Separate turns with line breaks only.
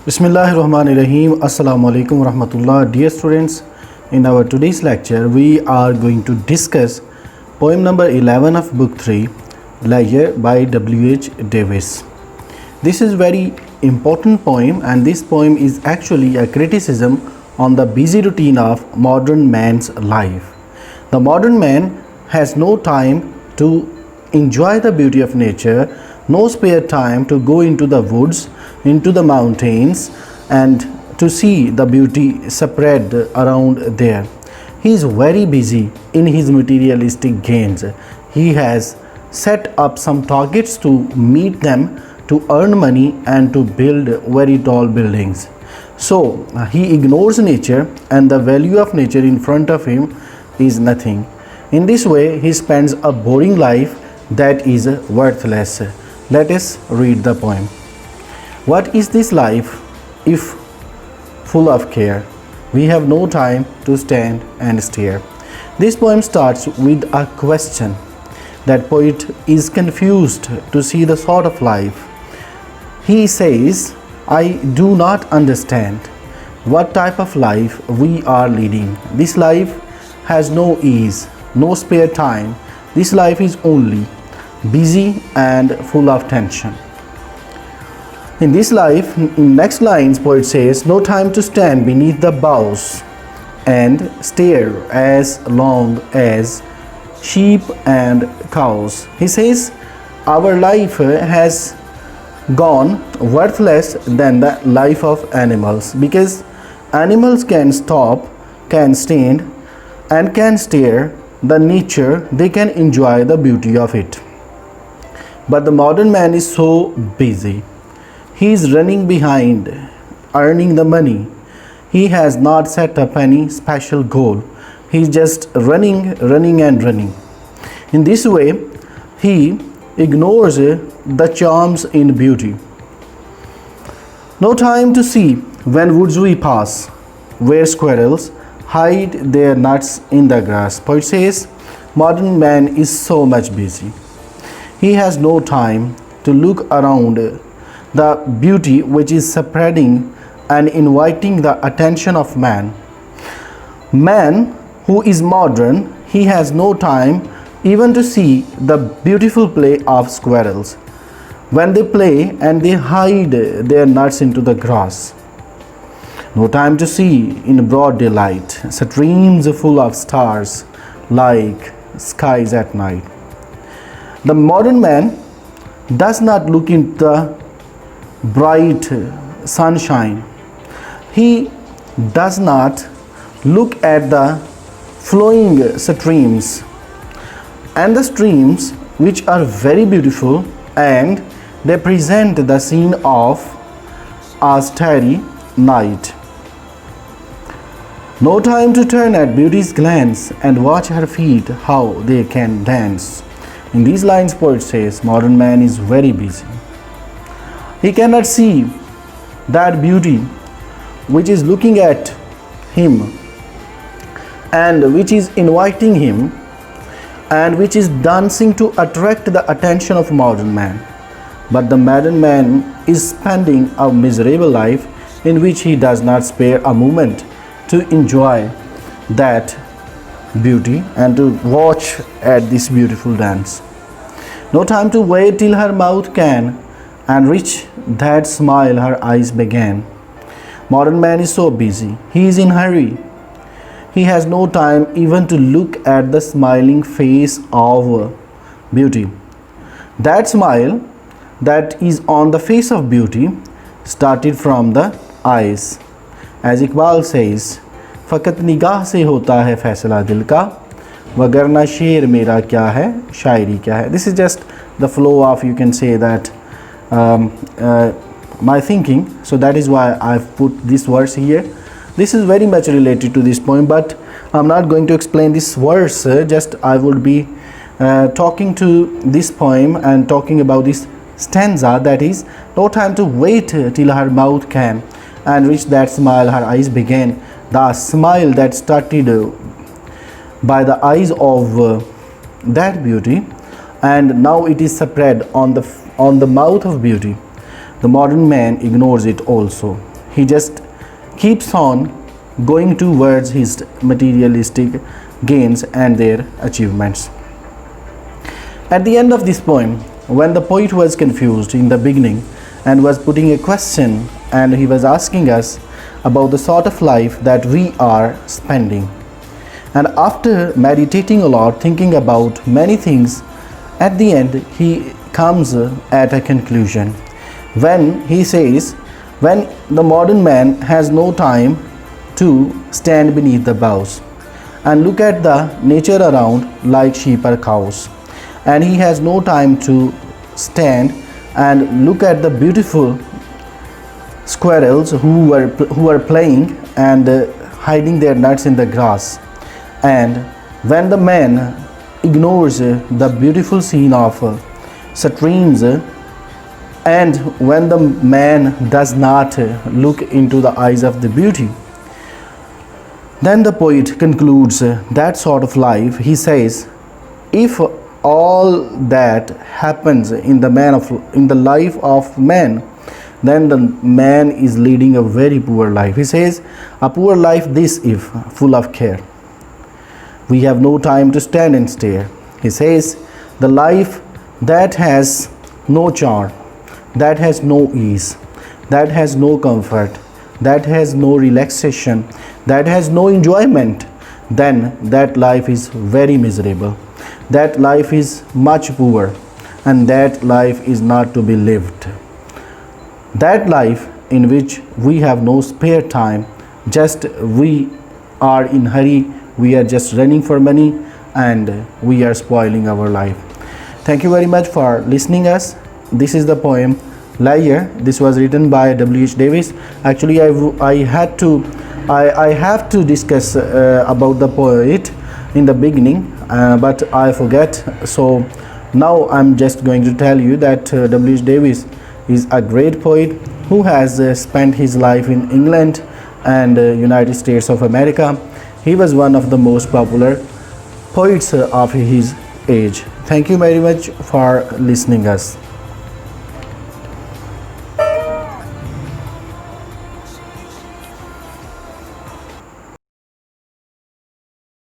Bismillahirrahmanirrahim. Assalamu alaikum warahmatullah. Dear students, in our today's lecture, we are going to discuss poem number 11 of book 3, Leisure by W.H. Davies. This is very important poem, and this poem is actually a criticism on the busy routine of modern man's life. The modern man has no time to enjoy the beauty of nature, no spare time to go into the woods, into the mountains, and to see the beauty spread around there. He is very busy in his materialistic gains. He has set up some targets to meet them, to earn money and to build very tall buildings. So he ignores nature, and the value of nature in front of him is nothing. In this way, he spends a boring life that is worthless. Let us read the poem. What is this life if full of care? We have no time to stand and stare. This poem starts with a question. That poet is confused to see the sort of life. He says, I do not understand what type of life we are leading. This life has no ease, no spare time. This life is only busy and full of tension. In this life, in next lines, poet says, no time to stand beneath the boughs and stare as long as sheep and cows. He says, our life has gone worthless than the life of animals, because animals can stop, can stand, and can stare the nature. They can enjoy the beauty of it. But the modern man is so busy. He is running behind, earning the money. He has not set up any special goal. He is just running. In this way, he ignores the charms in beauty. No time to see when woods we pass, where squirrels hide their nuts in the grass. Poet says, modern man is so much busy. He has no time to look around the beauty which is spreading and inviting the attention of man. Man who is modern, he has no time even to see the beautiful play of squirrels when they play and they hide their nuts into the grass. No time to see in broad daylight streams full of stars like skies at night. The modern man does not look into the bright sunshine. He does not look at the flowing streams, and the streams which are very beautiful, and they present the scene of a starry night. No time to turn at beauty's glance and watch her feet how they can dance. In these lines, poet says, modern man is very busy. He cannot see that beauty which is looking at him and which is inviting him and which is dancing to attract the attention of modern man. But the modern man is spending a miserable life in which he does not spare a moment to enjoy that beauty and to watch at this beautiful dance. No time to wait till her mouth can and reach that smile her eyes began. Modern man is so busy. He is in hurry. He has no time even to look at the smiling face of beauty. That smile that is on the face of beauty started from the eyes. As Iqbal says, फ़कत निगाह से होता है फैसला दिल का, वगरना शेर मेरा क्या है, शायरी क्या है. This is just the flow of, you can say that, my thinking. So that is why I've put this verse here. This is very much related to this poem, but I'm not going to explain this verse. Just I would be talking to this poem and talking about this stanza, that is, no time to wait till her mouth can and reach that smile her eyes began. The smile that started by the eyes of that beauty, and now it is spread on the mouth of beauty. The modern man ignores it also. he just keeps on going towards his materialistic gains and their achievements. At the end of this poem, when the poet was confused in the beginning and was putting a question, and he was asking us about the sort of life that we are spending. And after meditating a lot, thinking about many things, at the end he comes at a conclusion when he says, when the modern man has no time to stand beneath the boughs and look at the nature around like sheep or cows, and he has no time to stand and look at the beautiful squirrels who are playing and hiding their nuts in the grass, and when the man ignores the beautiful scene of streams, and when the man does not look into the eyes of the beauty, then the poet concludes that sort of life. He says, if all that happens in the life of man, then the man is leading a very poor life. He says, a poor life this if full of care. We have no time to stand and stare. He says, the life that has no charm, that has no ease, that has no comfort, that has no relaxation, that has no enjoyment, then that life is very miserable. That life is much poor, and that life is not to be lived. That life in which we have no spare time, just we are in hurry, we are just running for money, and we are spoiling our life. Thank you very much for listening us. This is the poem Liar. This was written by W.H. Davies. Actually, I have to discuss about the poet in the beginning, but I forget. So now I'm just going to tell you that W.H. Davies is a great poet who has spent his life in England and United States of America. He was one of the most popular poets of his age. Thank you very much for listening us.